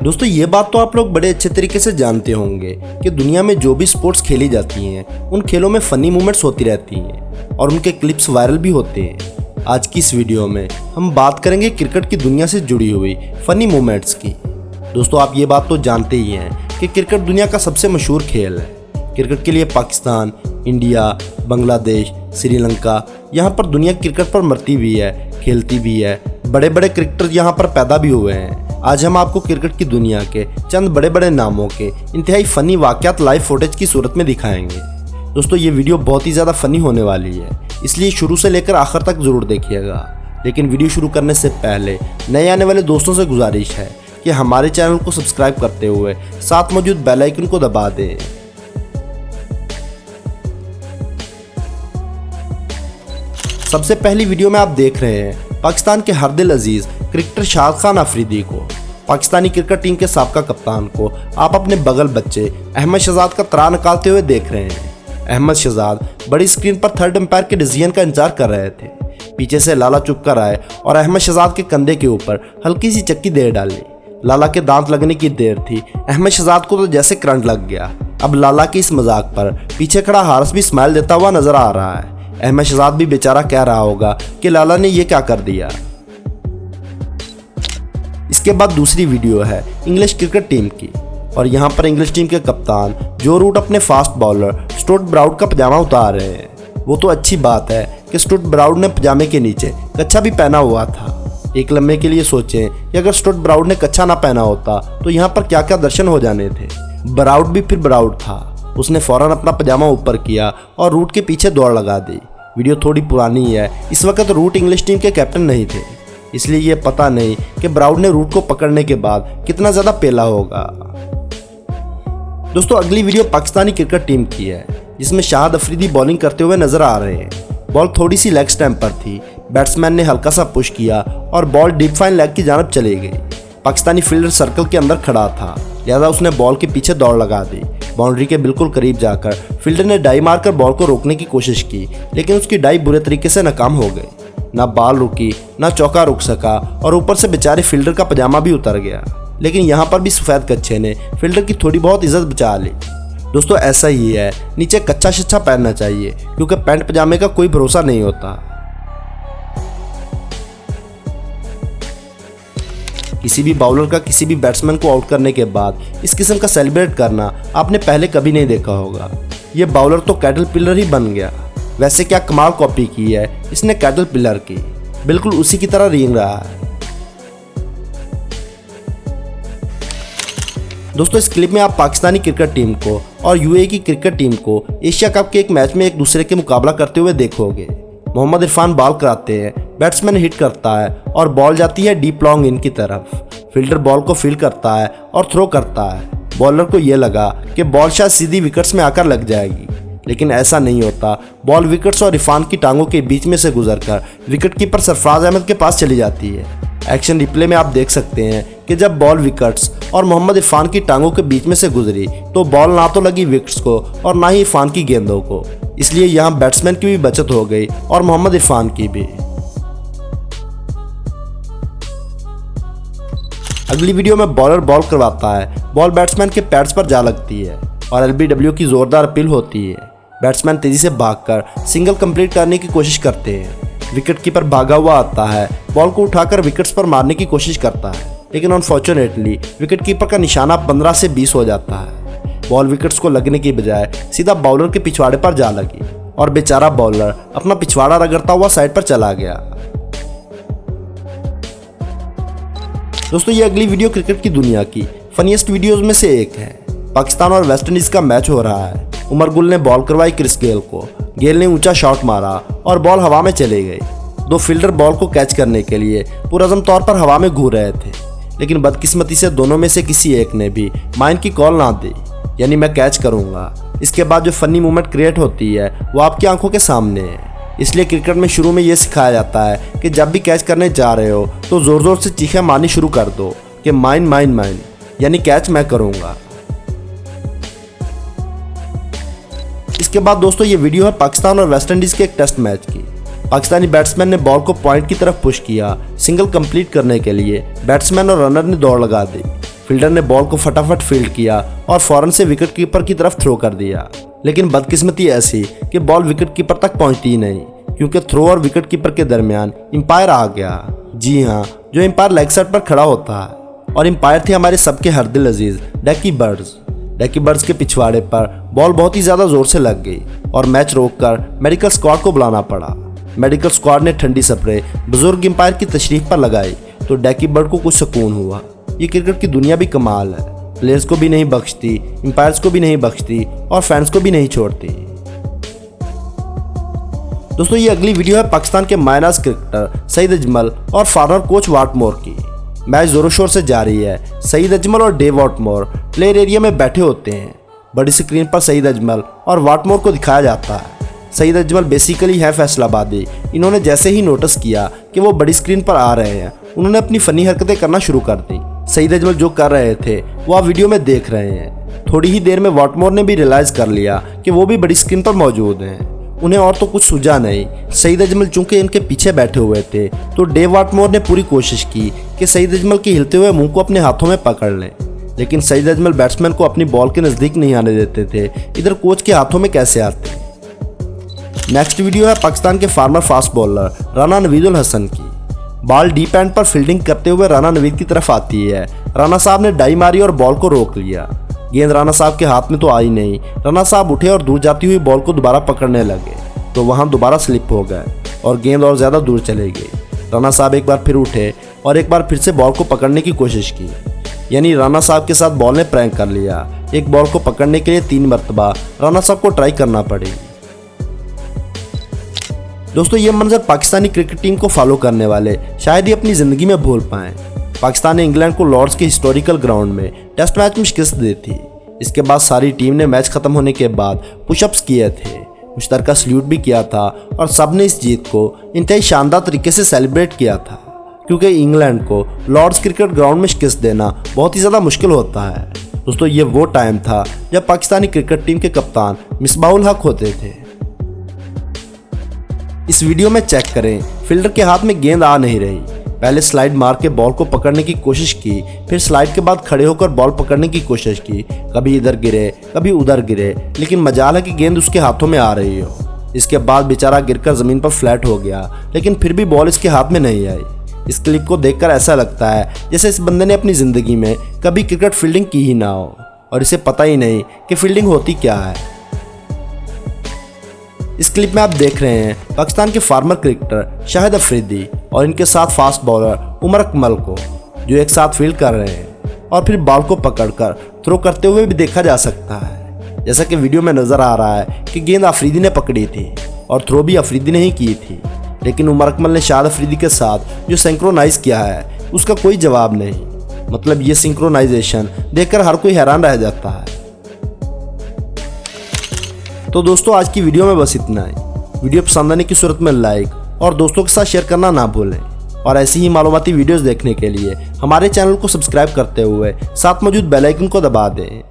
दोस्तों ये बात तो आप लोग बड़े अच्छे तरीके से जानते होंगे कि दुनिया में जो भी स्पोर्ट्स खेली जाती हैं उन खेलों में फ़नी मोमेंट्स होती रहती हैं और उनके क्लिप्स वायरल भी होते हैं। आज की इस वीडियो में हम बात करेंगे क्रिकेट की दुनिया से जुड़ी हुई फ़नी मोमेंट्स की। दोस्तों आप ये बात तो जानते ही हैं कि क्रिकेट दुनिया का सबसे मशहूर खेल है। क्रिकेट के लिए पाकिस्तान, इंडिया, बांग्लादेश, श्रीलंका यहाँ पर दुनिया क्रिकेट पर मरती भी है, खेलती भी है। बड़े बड़े क्रिकेटर यहाँ पर पैदा भी हुए हैं। आज हम आपको क्रिकेट की दुनिया के चंद बड़े बड़े नामों के इंतहाई फ़नी वाक़यात लाइव फुटेज की सूरत में दिखाएंगे। दोस्तों ये वीडियो बहुत ही ज़्यादा फ़नी होने वाली है, इसलिए शुरू से लेकर आखिर तक ज़रूर देखिएगा। लेकिन वीडियो शुरू करने से पहले नए आने वाले दोस्तों से गुजारिश है कि हमारे चैनल को सब्सक्राइब करते हुए साथ मौजूद बेल आइकन को दबा दें। सबसे पहली वीडियो में आप देख रहे हैं पाकिस्तान के हर दिल अजीज क्रिकेटर शाहिद खान अफरीदी को। पाकिस्तानी क्रिकेट टीम के साबका कप्तान को आप अपने बगल बच्चे अहमद शहजाद का तरा निकालते हुए देख रहे हैं। अहमद शहजाद बड़ी स्क्रीन पर थर्ड अंपायर के डिसीजन का इंतजार कर रहे थे। पीछे से लाला चुप कर आए और अहमद शहजाद के कंधे के ऊपर हल्की सी चक्की दे डाली। लाला के दांत लगने की देर थी, अहमद शहजाद को तो जैसे करंट लग गया। अब लाला की इस मजाक पर पीछे खड़ा हारिस भी स्माइल देता हुआ नजर आ रहा है। अहमद शहजाद भी बेचारा कह रहा होगा कि लाला ने ये क्या कर दिया। इसके बाद दूसरी वीडियो है इंग्लिश क्रिकेट टीम की और यहाँ पर इंग्लिश टीम के कप्तान जो रूट अपने फास्ट बॉलर स्टुअर्ट ब्राउड का पजामा उतार रहे हैं। वो तो अच्छी बात है कि स्टुअर्ट ब्राउड ने पजामे के नीचे कच्छा भी पहना हुआ था। एक लम्हे के लिए सोचें कि अगर स्टुअर्ट ब्राउड ने कच्छा ना पहना होता तो यहाँ पर क्या क्या दर्शन हो जाने थे। ब्राउड भी फिर ब्राउड था, उसने फौरन अपना पजामा ऊपर किया और रूट के पीछे दौड़ लगा दी। वीडियो थोड़ी पुरानी है, इस वक्त रूट इंग्लिश टीम के कैप्टन नहीं थे, इसलिए ये पता नहीं कि ब्राउड ने रूट को पकड़ने के बाद कितना ज़्यादा पेला होगा। दोस्तों अगली वीडियो पाकिस्तानी क्रिकेट टीम की है जिसमें शाहिद अफरीदी बॉलिंग करते हुए नजर आ रहे हैं। बॉल थोड़ी सी लेग स्टैम्प पर थी, बैट्समैन ने हल्का सा पुश किया और बॉल डीप फाइन लेग की जानब चली गई। पाकिस्तानी फील्डर सर्कल के अंदर खड़ा था, लिहाजा उसने बॉल के पीछे दौड़ लगा दी। बाउंड्री के बिल्कुल करीब जाकर फील्डर ने डाई मारकर बॉल को रोकने की कोशिश की, लेकिन उसकी डाई बुरे तरीके से नाकाम हो गई। ना बॉल रुकी, ना चौका रुक सका और ऊपर से बेचारे फील्डर का पजामा भी उतर गया। लेकिन यहाँ पर भी सफ़ेद कच्छे ने फील्डर की थोड़ी बहुत इज्जत बचा ली। दोस्तों ऐसा ही है, नीचे कच्चा शच्चा पहनना चाहिए क्योंकि पैंट पजामे का कोई भरोसा नहीं होता। किसी भी बाउलर का किसी भी बैट्समैन को आउट करने के बाद इस किस्म का सेलिब्रेट करना आपने पहले कभी नहीं देखा होगा। ये बाउलर तो कैटरपिलर ही बन गया। वैसे क्या कमाल कॉपी की है इसने कैटरपिलर की, बिल्कुल उसी की तरह रेंग रहा है। दोस्तों इस क्लिप में आप पाकिस्तानी क्रिकेट टीम को और यूएई की क्रिकेट टीम को एशिया कप के एक मैच में एक दूसरे के मुकाबला करते हुए देखोगे। मोहम्मद इरफान बॉल कराते हैं, बैट्समैन हिट करता है और बॉल जाती है डीप लॉन्ग इन की तरफ। फील्डर बॉल को फील्ड करता है और थ्रो करता है। बॉलर को यह लगा कि बॉल शायद सीधी विकेट्स में आकर लग जाएगी, लेकिन ऐसा नहीं होता। बॉल विकेट्स और इरफान की टांगों के बीच में से गुजरकर विकेट कीपर सरफराज अहमद के पास चली जाती है। एक्शन रिप्ले में आप देख सकते हैं कि जब बॉल विकेट्स और मोहम्मद इरफान की टांगों के बीच में से गुजरी तो बॉल ना तो लगी विकेट्स को और ना ही इरफान की गेंदों को, इसलिए यहाँ बैट्समैन की भी बचत हो गई और मोहम्मद इरफान की भी। अगली वीडियो में बॉलर बॉल करवाता है, बॉल बैट्समैन के पैड्स पर जा लगती है और एलबीडब्ल्यू की जोरदार अपील होती है। बैट्समैन तेजी से भागकर सिंगल कंप्लीट करने की कोशिश करते हैं। विकेट कीपर भागा हुआ आता है, बॉल को उठाकर विकेट्स पर मारने की कोशिश करता है, लेकिन अनफॉर्चुनेटली विकेट कीपर का निशाना 15 से 20 हो जाता है। बॉल विकेट्स को लगने की बजाय सीधा बॉलर के पिछवाड़े पर जा लगी और बेचारा बॉलर अपना पिछवाड़ा रगड़ता हुआ साइड पर चला गया। दोस्तों ये अगली वीडियो क्रिकेट की दुनिया की फनीएस्ट वीडियोज में से एक है। पाकिस्तान और वेस्ट इंडीज का मैच हो रहा है। उमर गुल ने बॉल करवाई क्रिस गेल को। गेल ने ऊंचा शॉट मारा और बॉल हवा में चली गई। दो फील्डर बॉल को कैच करने के लिए पुरअज़म तौर पर हवा में घूर रहे थे, लेकिन बदकिस्मती से दोनों में से किसी एक ने भी माइंड की कॉल ना दी, यानी मैं कैच करूंगा। इसके बाद जो फनी मूवमेंट क्रिएट होती है वो आपकी आंखों के सामने है। इसलिए क्रिकेट में शुरू में ये सिखाया जाता है कि जब भी कैच करने जा रहे हो तो ज़ोर ज़ोर से चीखें मारनी शुरू कर दो कि माइन माइन माइन, यानी कैच मैं करूंगा। इसके बाद दोस्तों ये वीडियो है पाकिस्तान और वेस्ट इंडीज़ के एक टेस्ट मैच की। पाकिस्तानी बैट्समैन ने बॉल को पॉइंट की तरफ पुश किया। सिंगल कंप्लीट करने के लिए बैट्समैन और रनर ने दौड़ लगा दी। फील्डर ने बॉल को फटाफट फील्ड किया और फौरन से विकेट कीपर की तरफ थ्रो कर दिया, लेकिन बदकिस्मती ऐसी कि बॉल विकेट कीपर तक पहुंचती ही नहीं, क्योंकि थ्रो और विकेट कीपर के दरमियान एम्पायर आ गया। जी हाँ, जो एम्पायर लेग साइड पर खड़ा होता है, और एम्पायर थे हमारे सबके हर दिल अजीज डैकी बर्ड्स। डैकी बर्ड्स के पिछवाड़े पर बॉल बहुत ही ज़्यादा जोर से लग गई और मैच रोककर मेडिकल स्क्वाड को बुलाना पड़ा। मेडिकल स्क्वाड ने ठंडी स्प्रे बुजुर्ग एम्पायर की तशरीफ पर लगाई तो डैकी बर्ड को कुछ सुकून हुआ। ये क्रिकेट की दुनिया भी कमाल है, प्लेयर्स को भी नहीं बख्शती, एम्पायर्स को भी नहीं बख्शती और फैंस को भी नहीं छोड़ती। दोस्तों, ये अगली वीडियो है पाकिस्तान के मायनाज क्रिकेटर सईद अजमल और फॉर्मर कोच वाटमोर की। मैच जोरों शोर से जारी है। सईद अजमल और डेव वाटमोर प्लेयर एरिया में बैठे होते हैं। बड़ी स्क्रीन पर सईद अजमल और वाटमोर को दिखाया जाता है। सईद अजमल बेसिकली है फैसलाबादी। इन्होंने जैसे ही नोटिस किया कि वो बड़ी स्क्रीन पर आ रहे हैं, उन्होंने अपनी फनी हरकतें करना शुरू कर दी। सईद अजमल जो कर रहे थे वो आप वीडियो में देख रहे हैं। थोड़ी ही देर में वाटमोर ने भी रियलाइज कर लिया कि वो भी बड़ी स्क्रीन पर मौजूद हैं। उन्हें और तो कुछ सूझा नहीं। सईद अजमल चूंकि इनके पीछे बैठे हुए थे तो डेव वाटमोर ने पूरी कोशिश की कि सईद अजमल के हिलते हुए मुंह को अपने हाथों में पकड़ लें, लेकिन सईद अजमल बैट्समैन को अपनी बॉल के नज़दीक नहीं आने देते थे। इधर कोच के हाथों में कैसे आते। नेक्स्ट वीडियो है पाकिस्तान के former fast bowler Rana Naveedul Hasan की। बॉल डीप एंड पर फील्डिंग करते हुए राना नवीद की तरफ आती है। राना साहब ने डाई मारी और बॉल को रोक लिया। गेंद राना साहब के हाथ में तो आई नहीं। राना साहब उठे और दूर जाती हुई बॉल को दोबारा पकड़ने लगे तो वहां दोबारा स्लिप हो गए और गेंद और ज़्यादा दूर चले गई। राना साहब एक बार फिर उठे और एक बार फिर से बॉल को पकड़ने की कोशिश की। यानी राना साहब के साथ बॉल ने प्रैंक कर लिया। एक बॉल को पकड़ने के लिए 3 मरतबा राना साहब को ट्राई करना पड़ी। दोस्तों, ये मंजर पाकिस्तानी क्रिकेट टीम को फॉलो करने वाले शायद ही अपनी ज़िंदगी में भूल पाएं। पाकिस्तान ने इंग्लैंड को लॉर्ड्स के हिस्टोरिकल ग्राउंड में टेस्ट मैच में शिकस्त दी थी। इसके बाद सारी टीम ने मैच खत्म होने के बाद पुशअप्स किए थे, मुश्तरका सल्यूट भी किया था और सबने इस जीत को इंतहाई शानदार तरीके से सेलिब्रेट किया था, क्योंकि इंग्लैंड को लॉर्ड्स क्रिकेट ग्राउंड में शिकस्त देना बहुत ही ज़्यादा मुश्किल होता है। दोस्तों, ये वो टाइम था जब पाकिस्तानी क्रिकेट टीम के कप्तान मिसबाहुल हक होते थे। इस वीडियो में चेक करें, फील्डर के हाथ में गेंद आ नहीं रही। पहले स्लाइड मार के बॉल को पकड़ने की कोशिश की, फिर स्लाइड के बाद खड़े होकर बॉल पकड़ने की कोशिश की। कभी इधर गिरे कभी उधर गिरे, लेकिन मजाल है कि गेंद उसके हाथों में आ रही हो। इसके बाद बेचारा गिरकर ज़मीन पर फ्लैट हो गया, लेकिन फिर भी बॉल इसके हाथ में नहीं आई। इस क्लिप को देखकर ऐसा लगता है जैसे इस बंदे ने अपनी ज़िंदगी में कभी क्रिकेट फील्डिंग की ही ना हो और इसे पता ही नहीं कि फील्डिंग होती क्या है। इस क्लिप में आप देख रहे हैं पाकिस्तान के फार्मर क्रिकेटर शाहिद अफरीदी और इनके साथ फास्ट बॉलर उमर अकमल को, जो एक साथ फील्ड कर रहे हैं और फिर बॉल को पकड़कर थ्रो करते हुए भी देखा जा सकता है। जैसा कि वीडियो में नज़र आ रहा है कि गेंद अफरीदी ने पकड़ी थी और थ्रो भी अफरीदी ने ही की थी, लेकिन उमर अकमल ने शाहिद अफरीदी के साथ जो सिंक्रोनाइज किया है उसका कोई जवाब नहीं। मतलब ये सिंक्रोनाइजेशन देखकर हर कोई हैरान रह जाता है। तो दोस्तों, आज की वीडियो में बस इतना ही। वीडियो पसंद आने की सूरत में लाइक और दोस्तों के साथ शेयर करना ना भूलें और ऐसी ही मालूमाती वीडियोस देखने के लिए हमारे चैनल को सब्सक्राइब करते हुए साथ मौजूद बेल आइकन को दबा दें।